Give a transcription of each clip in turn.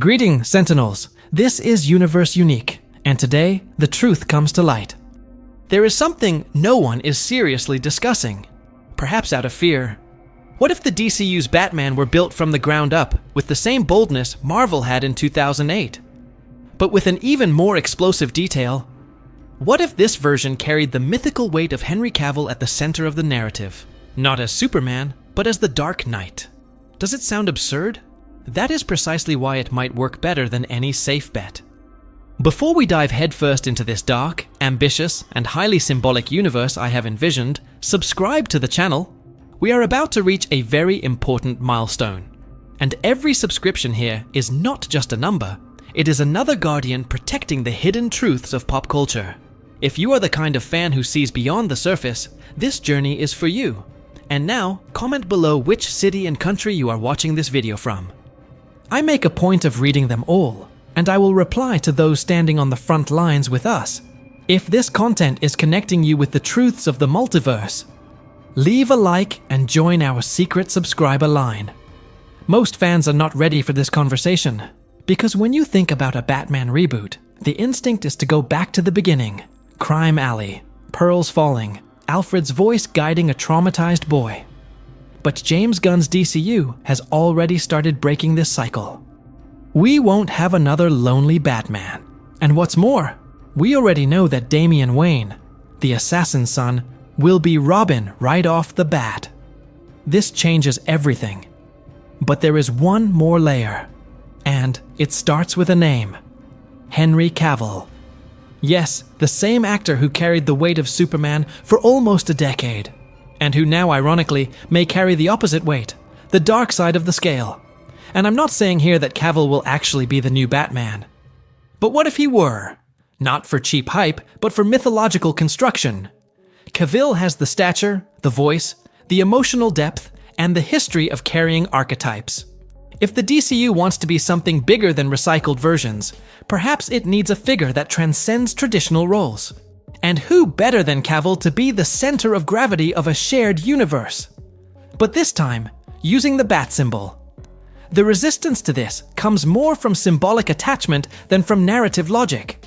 Greeting, Sentinels. This is Universe Unique, and today, the truth comes to light. There is something no one is seriously discussing, perhaps out of fear. What if the DCU's Batman were built from the ground up with the same boldness Marvel had in 2008? But with an even more explosive detail, what if this version carried the mythical weight of Henry Cavill at the center of the narrative? Not as Superman, but as the Dark Knight. Does it sound absurd? That is precisely why it might work better than any safe bet. Before we dive headfirst into this dark, ambitious, and highly symbolic universe I have envisioned, subscribe to the channel. We are about to reach a very important milestone. And every subscription here is not just a number, it is another guardian protecting the hidden truths of pop culture. If you are the kind of fan who sees beyond the surface, this journey is for you. And now, comment below which city and country you are watching this video from. I make a point of reading them all, and I will reply to those standing on the front lines with us. If this content is connecting you with the truths of the multiverse, leave a like and join our secret subscriber line. Most fans are not ready for this conversation, because when you think about a Batman reboot, the instinct is to go back to the beginning. Crime Alley, pearls falling, Alfred's voice guiding a traumatized boy. But James Gunn's DCU has already started breaking this cycle. We won't have another lonely Batman. And what's more, we already know that Damian Wayne, the assassin's son, will be Robin right off the bat. This changes everything. But there is one more layer, and it starts with a name: Henry Cavill. Yes, the same actor who carried the weight of Superman for almost a decade, and who now, ironically, may carry the opposite weight, the dark side of the scale. And I'm not saying here that Cavill will actually be the new Batman. But what if he were? Not for cheap hype, but for mythological construction. Cavill has the stature, the voice, the emotional depth, and the history of carrying archetypes. If the DCU wants to be something bigger than recycled versions, perhaps it needs a figure that transcends traditional roles. And who better than Cavill to be the center of gravity of a shared universe? But this time, using the bat symbol. The resistance to this comes more from symbolic attachment than from narrative logic.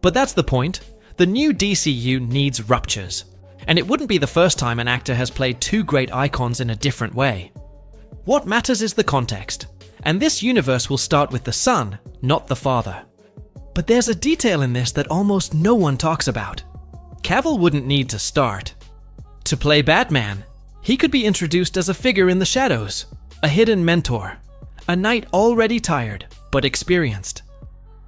But that's the point. The new DCU needs ruptures. And it wouldn't be the first time an actor has played two great icons in a different way. What matters is the context. And this universe will start with the son, not the father. But there's a detail in this that almost no one talks about. Cavill wouldn't need to start. To play Batman, he could be introduced as a figure in the shadows, a hidden mentor, a knight already tired, but experienced.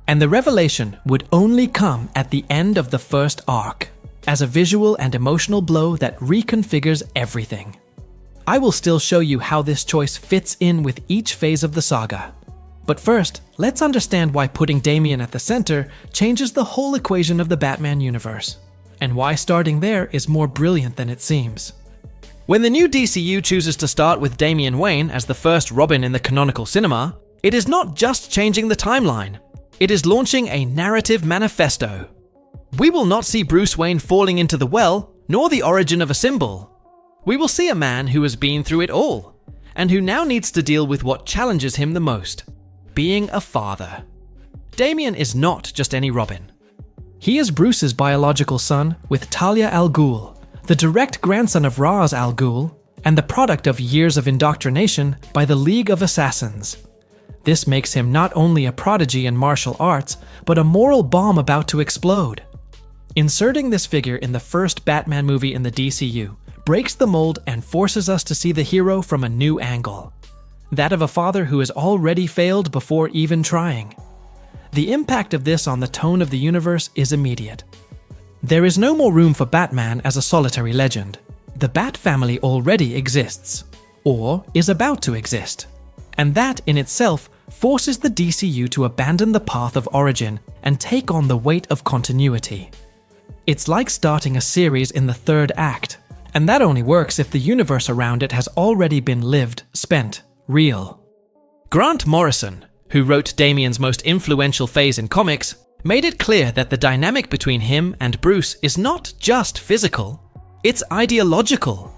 And the revelation would only come at the end of the first arc, as a visual and emotional blow that reconfigures everything. I will still show you how this choice fits in with each phase of the saga. But first, let's understand why putting Damian at the center changes the whole equation of the Batman universe, and why starting there is more brilliant than it seems. When the new DCU chooses to start with Damian Wayne as the first Robin in the canonical cinema, it is not just changing the timeline, it is launching a narrative manifesto. We will not see Bruce Wayne falling into the well, nor the origin of a symbol. We will see a man who has been through it all, and who now needs to deal with what challenges him the most: being a father. Damian is not just any Robin. He is Bruce's biological son with Talia al Ghul, the direct grandson of Ra's al Ghul, and the product of years of indoctrination by the League of Assassins. This makes him not only a prodigy in martial arts, but a moral bomb about to explode. Inserting this figure in the first Batman movie in the DCU breaks the mold and forces us to see the hero from a new angle. That of a father who has already failed before even trying. The impact of this on the tone of the universe is immediate. There is no more room for Batman as a solitary legend. The Bat family already exists, or is about to exist. And that in itself forces the DCU to abandon the path of origin and take on the weight of continuity. It's like starting a series in the third act, and that only works if the universe around it has already been lived, spent, real. Grant Morrison, who wrote Damian's most influential phase in comics, made it clear that the dynamic between him and Bruce is not just physical, it's ideological.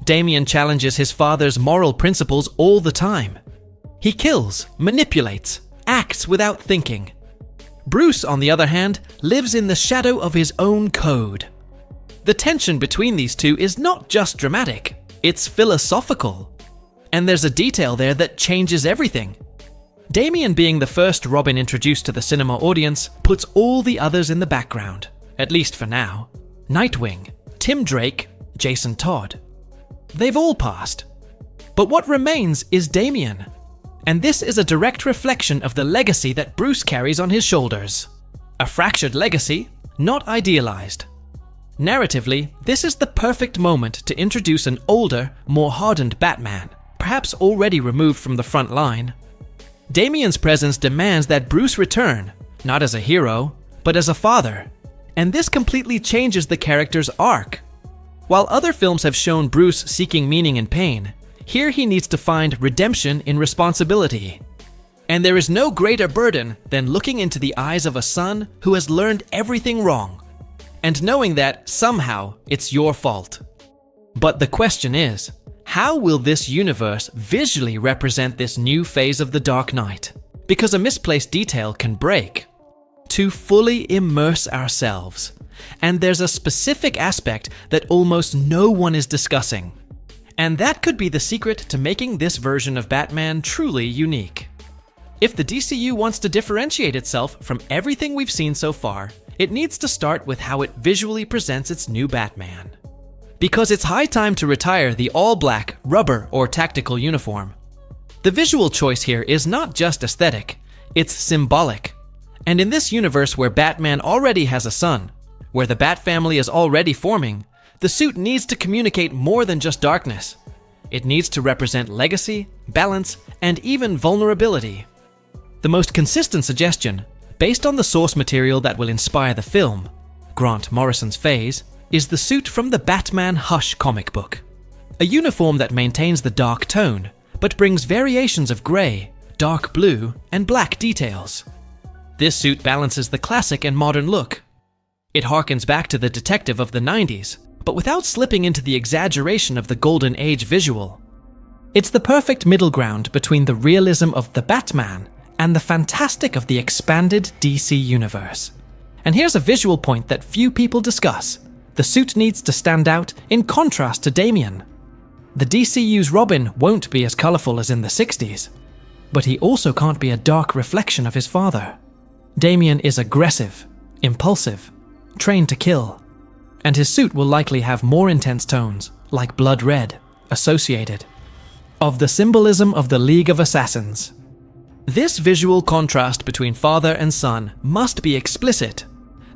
Damian challenges his father's moral principles all the time. He kills, manipulates, acts without thinking. Bruce, on the other hand, lives in the shadow of his own code. The tension between these two is not just dramatic, it's philosophical. And there's a detail there that changes everything. Damian being the first Robin introduced to the cinema audience puts all the others in the background, at least for now. Nightwing, Tim Drake, Jason Todd. They've all passed. But what remains is Damian. And this is a direct reflection of the legacy that Bruce carries on his shoulders. A fractured legacy, not idealized. Narratively, this is the perfect moment to introduce an older, more hardened Batman, perhaps already removed from the front line. Damian's presence demands that Bruce return, not as a hero, but as a father. And this completely changes the character's arc. While other films have shown Bruce seeking meaning in pain, here he needs to find redemption in responsibility. And there is no greater burden than looking into the eyes of a son who has learned everything wrong, and knowing that somehow it's your fault. But the question is, how will this universe visually represent this new phase of the Dark Knight? Because a misplaced detail can break. To fully immerse ourselves. And there's a specific aspect that almost no one is discussing. And that could be the secret to making this version of Batman truly unique. If the DCU wants to differentiate itself from everything we've seen so far, it needs to start with how it visually presents its new Batman. Because it's high time to retire the all-black, rubber, or tactical uniform. The visual choice here is not just aesthetic, it's symbolic. And in this universe where Batman already has a son, where the Bat family is already forming, the suit needs to communicate more than just darkness. It needs to represent legacy, balance, and even vulnerability. The most consistent suggestion, based on the source material that will inspire the film, Grant Morrison's Phase, is the suit from the Batman Hush comic book. A uniform that maintains the dark tone, but brings variations of grey, dark blue, and black details. This suit balances the classic and modern look. It harkens back to the detective of the 90s, but without slipping into the exaggeration of the Golden Age visual. It's the perfect middle ground between the realism of the Batman and the fantastic of the expanded DC universe. And here's a visual point that few people discuss. The suit needs to stand out in contrast to Damian. The DCU's Robin won't be as colourful as in the 60s, but he also can't be a dark reflection of his father. Damian is aggressive, impulsive, trained to kill, and his suit will likely have more intense tones, like blood red, associated. Of the symbolism of the League of Assassins. This visual contrast between father and son must be explicit.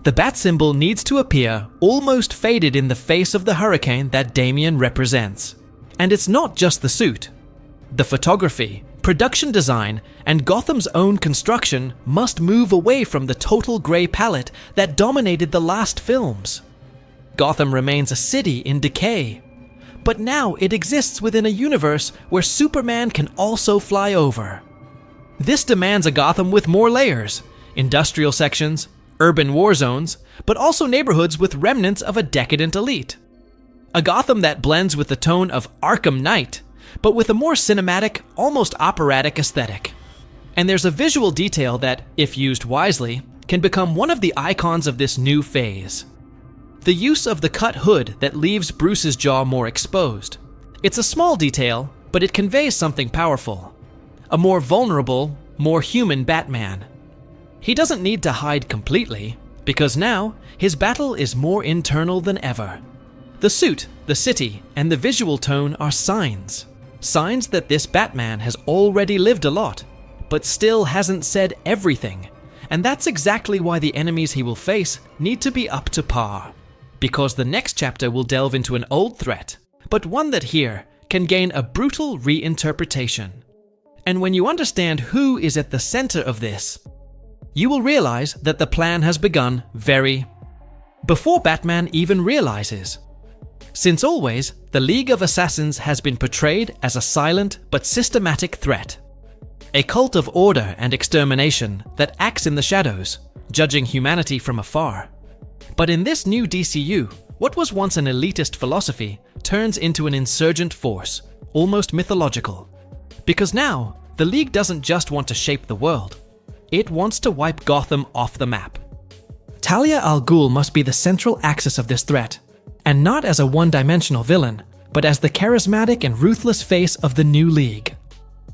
The bat symbol needs to appear almost faded in the face of the hurricane that Damian represents. And it's not just the suit. The photography, production design, and Gotham's own construction must move away from the total grey palette that dominated the last films. Gotham remains a city in decay, but now it exists within a universe where Superman can also fly over. This demands a Gotham with more layers, industrial sections, urban war zones, but also neighborhoods with remnants of a decadent elite. A Gotham that blends with the tone of Arkham Knight, but with a more cinematic, almost operatic aesthetic. And there's a visual detail that, if used wisely, can become one of the icons of this new phase. The use of the cut hood that leaves Bruce's jaw more exposed. It's a small detail, but it conveys something powerful. A more vulnerable, more human Batman. He doesn't need to hide completely, because now his battle is more internal than ever. The suit, the city, and the visual tone are signs. Signs that this Batman has already lived a lot, but still hasn't said everything. And that's exactly why the enemies he will face need to be up to par. Because the next chapter will delve into an old threat, but one that here can gain a brutal reinterpretation. And when you understand who is at the center of this, you will realize that the plan has begun before Batman even realizes. Since always, the League of Assassins has been portrayed as a silent but systematic threat. A cult of order and extermination that acts in the shadows, judging humanity from afar. But in this new DCU, what was once an elitist philosophy turns into an insurgent force, almost mythological. Because now, the League doesn't just want to shape the world, It wants to wipe Gotham off the map. Talia al Ghul must be the central axis of this threat, and not as a one-dimensional villain, but as the charismatic and ruthless face of the new League.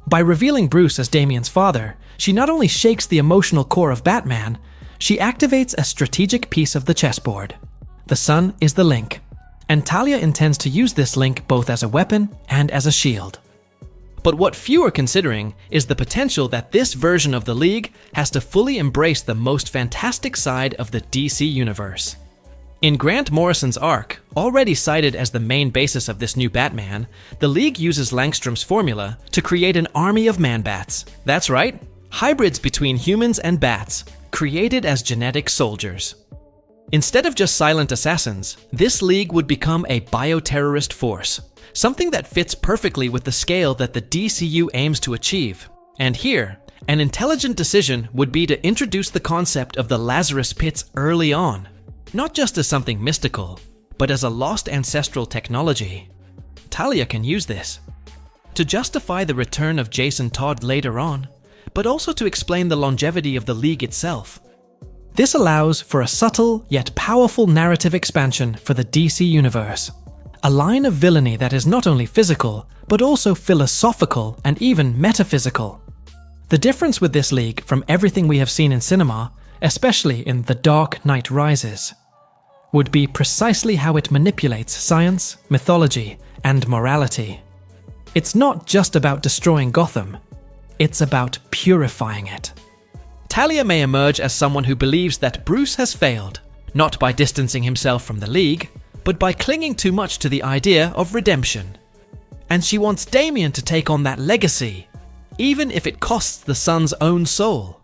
By revealing Bruce as Damian's father, she not only shakes the emotional core of Batman, she activates a strategic piece of the chessboard. The sun is the link, and Talia intends to use this link both as a weapon and as a shield. But what few are considering is the potential that this version of the League has to fully embrace the most fantastic side of the DC Universe. In Grant Morrison's arc, already cited as the main basis of this new Batman, the League uses Langstrom's formula to create an army of man-bats. That's right, hybrids between humans and bats, created as genetic soldiers. Instead of just silent assassins, this League would become a bioterrorist force, something that fits perfectly with the scale that the DCU aims to achieve. And here, an intelligent decision would be to introduce the concept of the Lazarus Pits early on, not just as something mystical, but as a lost ancestral technology. Talia can use this to justify the return of Jason Todd later on, but also to explain the longevity of the League itself. This allows for a subtle yet powerful narrative expansion for the DC Universe, a line of villainy that is not only physical, but also philosophical and even metaphysical. The difference with this League from everything we have seen in cinema, especially in The Dark Knight Rises, would be precisely how it manipulates science, mythology, and morality. It's not just about destroying Gotham, it's about purifying it. Talia may emerge as someone who believes that Bruce has failed, not by distancing himself from the League, but by clinging too much to the idea of redemption. And she wants Damian to take on that legacy, even if it costs the son's own soul.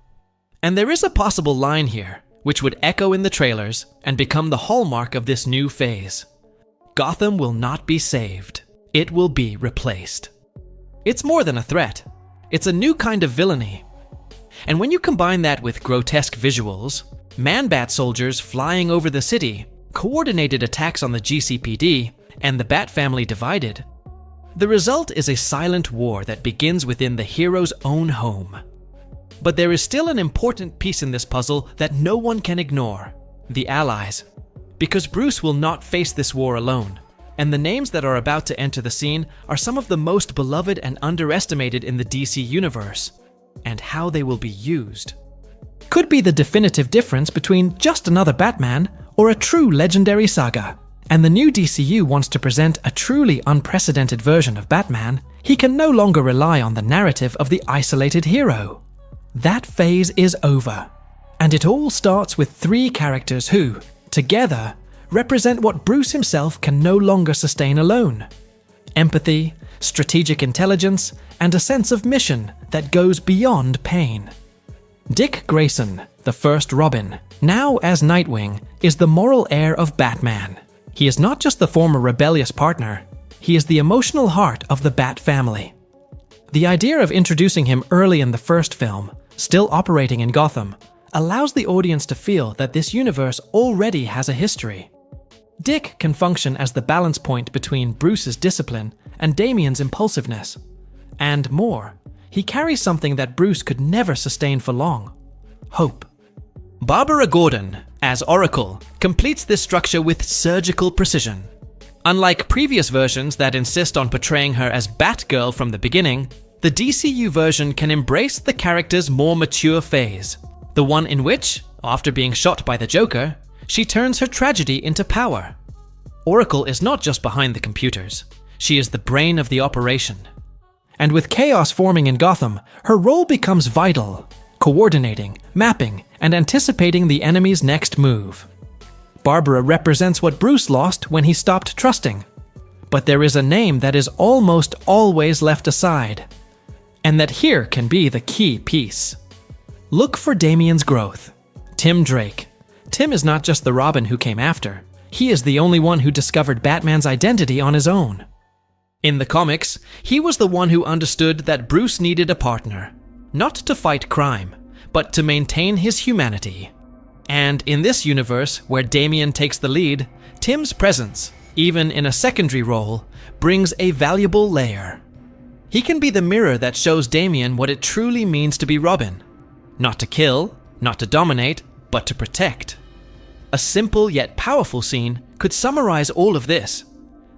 And there is a possible line here, which would echo in the trailers and become the hallmark of this new phase. Gotham will not be saved, it will be replaced. It's more than a threat, it's a new kind of villainy. And when you combine that with grotesque visuals, man-bat soldiers flying over the city, coordinated attacks on the GCPD, and the Bat family divided, the result is a silent war that begins within the hero's own home. But there is still an important piece in this puzzle that no one can ignore: the allies. Because Bruce will not face this war alone, and the names that are about to enter the scene are some of the most beloved and underestimated in the DC Universe, and how they will be used could be the definitive difference between just another Batman or a true legendary saga. And the new DCU wants to present a truly unprecedented version of Batman. He can no longer rely on the narrative of the isolated hero. That phase is over. And it all starts with three characters who, together, represent what Bruce himself can no longer sustain alone: empathy, strategic intelligence, and a sense of mission that goes beyond pain. Dick Grayson, the first Robin, now as Nightwing, is the moral heir of Batman. He is not just the former rebellious partner, he is the emotional heart of the Bat family. The idea of introducing him early in the first film, still operating in Gotham, allows the audience to feel that this universe already has a history. Dick can function as the balance point between Bruce's discipline and Damian's impulsiveness. And more, he carries something that Bruce could never sustain for long: hope. Barbara Gordon, as Oracle, completes this structure with surgical precision. Unlike previous versions that insist on portraying her as Batgirl from the beginning, the DCU version can embrace the character's more mature phase, the one in which, after being shot by the Joker, she turns her tragedy into power. Oracle is not just behind the computers, she is the brain of the operation. And with chaos forming in Gotham, her role becomes vital, coordinating, mapping, and anticipating the enemy's next move. Barbara represents what Bruce lost when he stopped trusting. But there is a name that is almost always left aside, and that here can be the key piece. Look for Damian's growth. Tim Drake. Tim is not just the Robin who came after. He is the only one who discovered Batman's identity on his own. In the comics, he was the one who understood that Bruce needed a partner, not to fight crime, but to maintain his humanity. And in this universe, where Damian takes the lead, Tim's presence, even in a secondary role, brings a valuable layer. He can be the mirror that shows Damian what it truly means to be Robin. Not to kill, not to dominate, but to protect. A simple yet powerful scene could summarize all of this.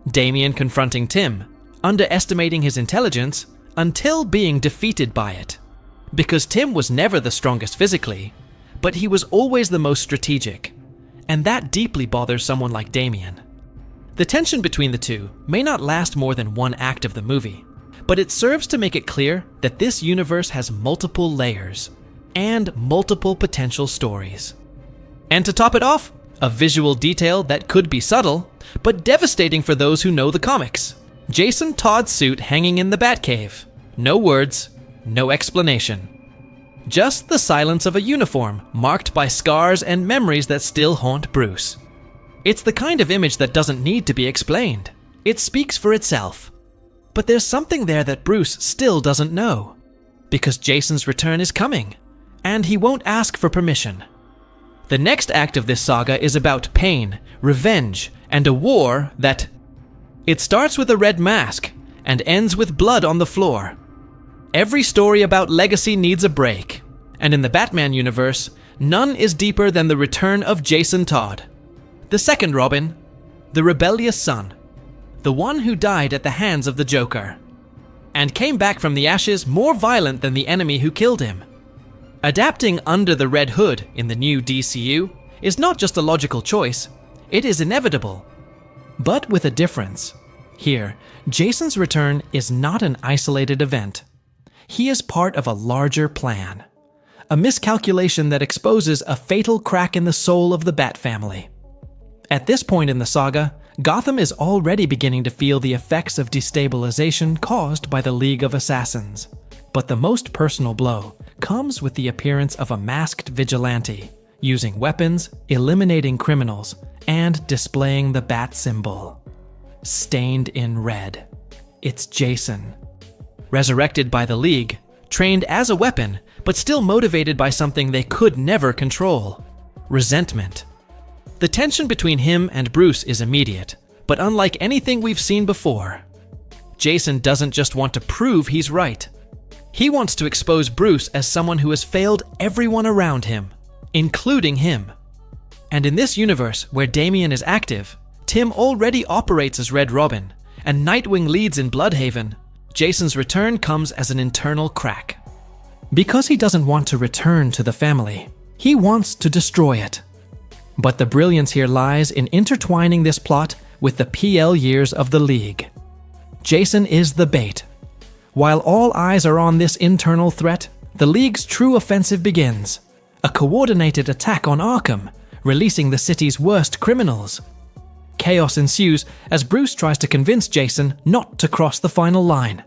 Damian confronting Tim, underestimating his intelligence until being defeated by it. Because Tim was never the strongest physically, but he was always the most strategic, and that deeply bothers someone like Damian. The tension between the two may not last more than one act of the movie, but it serves to make it clear that this universe has multiple layers and multiple potential stories. And to top it off, a visual detail that could be subtle, but devastating for those who know the comics. Jason Todd's suit hanging in the Batcave. No words, no explanation. Just the silence of a uniform marked by scars and memories that still haunt Bruce. It's the kind of image that doesn't need to be explained. It speaks for itself. But there's something there that Bruce still doesn't know. Because Jason's return is coming, and he won't ask for permission. The next act of this saga is about pain, revenge, and a war that... It starts with a red mask, and ends with blood on the floor. Every story about legacy needs a break, and in the Batman universe, none is deeper than the return of Jason Todd. The second Robin, the rebellious son, the one who died at the hands of the Joker, and came back from the ashes more violent than the enemy who killed him. Adapting Under the Red Hood in the new DCU is not just a logical choice, it is inevitable. But with a difference. Here, Jason's return is not an isolated event. He is part of a larger plan. A miscalculation that exposes a fatal crack in the soul of the Bat family. At this point in the saga, Gotham is already beginning to feel the effects of destabilization caused by the League of Assassins. But the most personal blow comes with the appearance of a masked vigilante, using weapons, eliminating criminals, and displaying the bat symbol. Stained in red. It's Jason. Resurrected by the League, trained as a weapon, but still motivated by something they could never control. Resentment. The tension between him and Bruce is immediate, but unlike anything we've seen before. Jason doesn't just want to prove he's right. He wants to expose Bruce as someone who has failed everyone around him, including him. And in this universe where Damian is active, Tim already operates as Red Robin, and Nightwing leads in Bloodhaven, Jason's return comes as an internal crack. Because he doesn't want to return to the family, he wants to destroy it. But the brilliance here lies in intertwining this plot with the PL years of the League. Jason is the bait. While all eyes are on this internal threat, the League's true offensive begins. A coordinated attack on Arkham, releasing the city's worst criminals. Chaos ensues as Bruce tries to convince Jason not to cross the final line.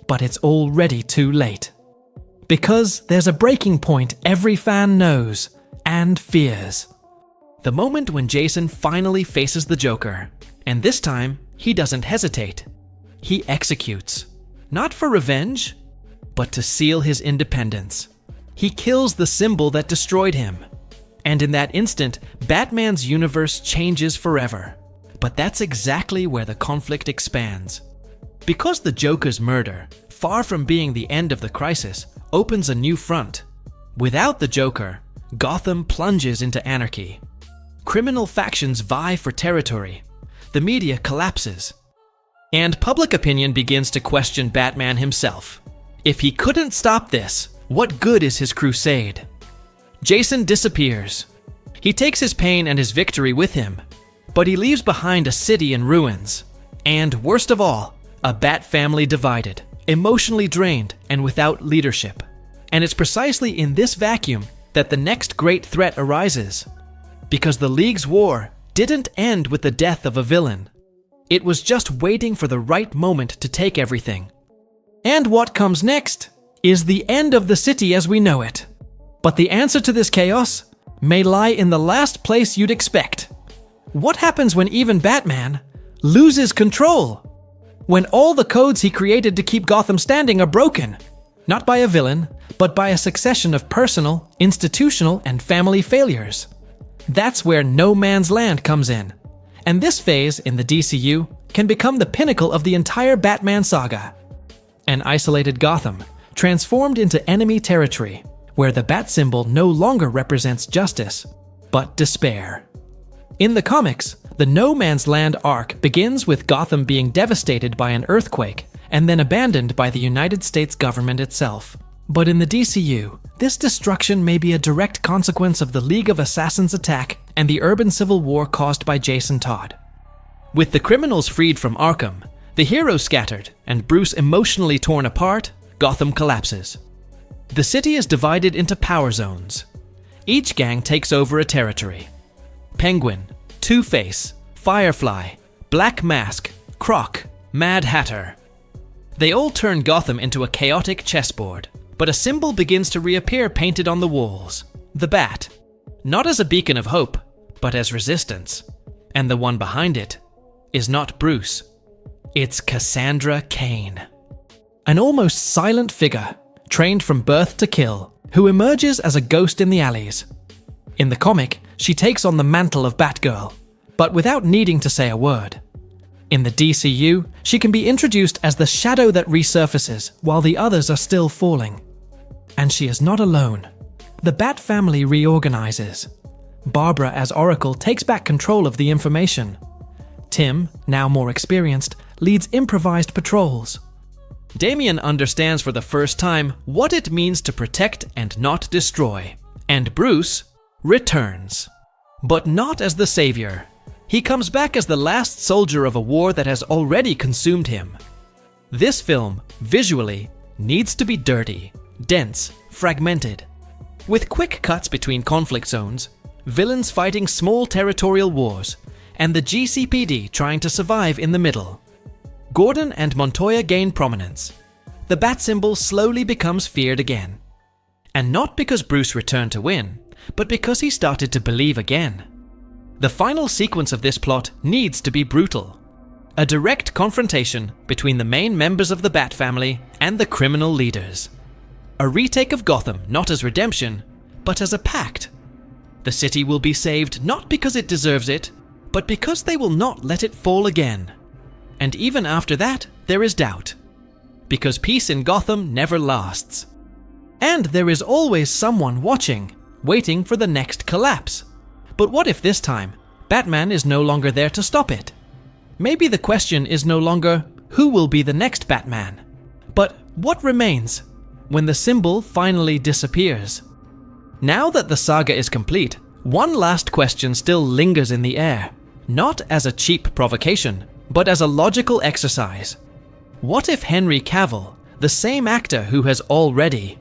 But it's already too late. Because there's a breaking point every fan knows and fears. The moment when Jason finally faces the Joker, and this time, he doesn't hesitate. He executes. Not for revenge, but to seal his independence. He kills the symbol that destroyed him. And in that instant, Batman's universe changes forever. But that's exactly where the conflict expands. Because the Joker's murder, far from being the end of the crisis, opens a new front. Without the Joker, Gotham plunges into anarchy. Criminal factions vie for territory. The media collapses. And public opinion begins to question Batman himself. If he couldn't stop this, what good is his crusade? Jason disappears. He takes his pain and his victory with him, but he leaves behind a city in ruins. And worst of all, a Bat family divided, emotionally drained, and without leadership. And it's precisely in this vacuum that the next great threat arises. Because the League's war didn't end with the death of a villain. It was just waiting for the right moment to take everything. And what comes next is the end of the city as we know it. But the answer to this chaos may lie in the last place you'd expect. What happens when even Batman loses control? When all the codes he created to keep Gotham standing are broken, not by a villain, but by a succession of personal, institutional, and family failures. That's where No Man's Land comes in. And this phase in the DCU can become the pinnacle of the entire Batman saga. An isolated Gotham, transformed into enemy territory, where the bat symbol no longer represents justice, but despair. In the comics, the No Man's Land arc begins with Gotham being devastated by an earthquake and then abandoned by the United States government itself. But in the DCU, this destruction may be a direct consequence of the League of Assassins attack and the urban civil war caused by Jason Todd. With the criminals freed from Arkham, the heroes scattered, and Bruce emotionally torn apart, Gotham collapses. The city is divided into power zones. Each gang takes over a territory. Penguin, Two-Face, Firefly, Black Mask, Croc, Mad Hatter. They all turn Gotham into a chaotic chessboard, but a symbol begins to reappear painted on the walls. The bat. Not as a beacon of hope, but as resistance. And the one behind it is not Bruce. It's Cassandra Cain. An almost silent figure, trained from birth to kill, who emerges as a ghost in the alleys. In the comic, she takes on the mantle of Batgirl, but without needing to say a word. In the DCU, she can be introduced as the shadow that resurfaces while the others are still falling. And she is not alone. The Bat family reorganizes. Barbara as Oracle takes back control of the information. Tim, now more experienced, leads improvised patrols. Damian understands for the first time what it means to protect and not destroy. And Bruce returns. But not as the savior. He comes back as the last soldier of a war that has already consumed him. This film, visually, needs to be dirty, dense, fragmented. With quick cuts between conflict zones, villains fighting small territorial wars, and the GCPD trying to survive in the middle. Gordon and Montoya gain prominence. The bat symbol slowly becomes feared again. And not because Bruce returned to win, but because he started to believe again. The final sequence of this plot needs to be brutal. A direct confrontation between the main members of the Bat family and the criminal leaders. A retake of Gotham not as redemption, but as a pact. The city will be saved not because it deserves it, but because they will not let it fall again. And even after that, there is doubt. Because peace in Gotham never lasts. And there is always someone watching, waiting for the next collapse. But what if this time, Batman is no longer there to stop it? Maybe the question is no longer who will be the next Batman, but what remains when the symbol finally disappears. Now that the saga is complete, one last question still lingers in the air, not as a cheap provocation, but as a logical exercise. What if Henry Cavill, the same actor who has already...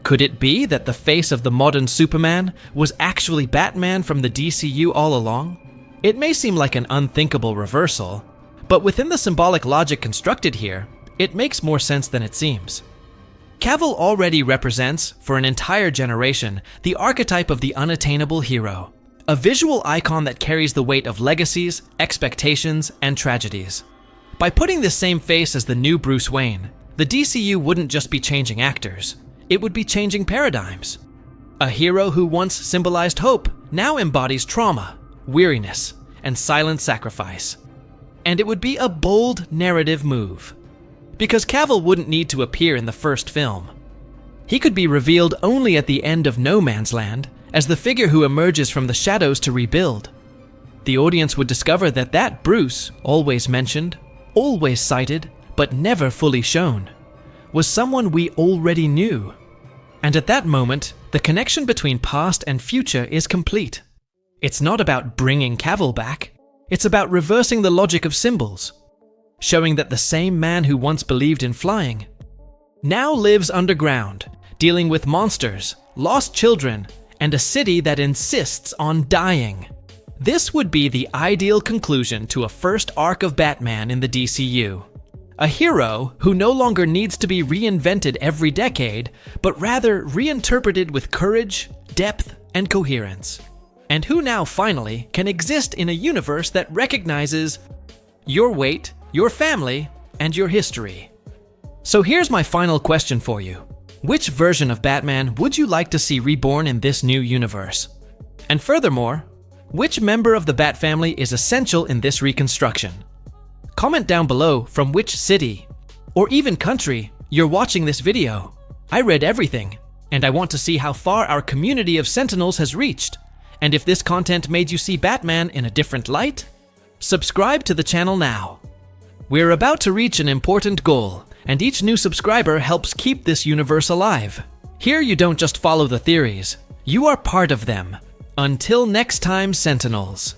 Could it be that the face of the modern Superman was actually Batman from the DCU all along? It may seem like an unthinkable reversal, but within the symbolic logic constructed here, it makes more sense than it seems. Cavill already represents, for an entire generation, the archetype of the unattainable hero, a visual icon that carries the weight of legacies, expectations, and tragedies. By putting the same face as the new Bruce Wayne, the DCU wouldn't just be changing actors. It would be changing paradigms. A hero who once symbolized hope now embodies trauma, weariness, and silent sacrifice. And it would be a bold narrative move. Because Cavill wouldn't need to appear in the first film. He could be revealed only at the end of No Man's Land as the figure who emerges from the shadows to rebuild. The audience would discover that that Bruce, always mentioned, always cited, but never fully shown, was someone we already knew. And at that moment, the connection between past and future is complete. It's not about bringing Cavill back, it's about reversing the logic of symbols, showing that the same man who once believed in flying now lives underground, dealing with monsters, lost children, and a city that insists on dying. This would be the ideal conclusion to a first arc of Batman in the DCU. A hero who no longer needs to be reinvented every decade, but rather reinterpreted with courage, depth, and coherence. And who now finally can exist in a universe that recognizes your weight, your family, and your history. So here's my final question for you. Which version of Batman would you like to see reborn in this new universe? And furthermore, which member of the Bat family is essential in this reconstruction? Comment down below from which city, or even country, you're watching this video. I read everything, And I want to see how far our community of Sentinels has reached. And if this content made you see Batman in a different light, subscribe to the channel now. We're about to reach an important goal, and each new subscriber helps keep this universe alive. Here you don't just follow the theories, you are part of them. Until next time, Sentinels.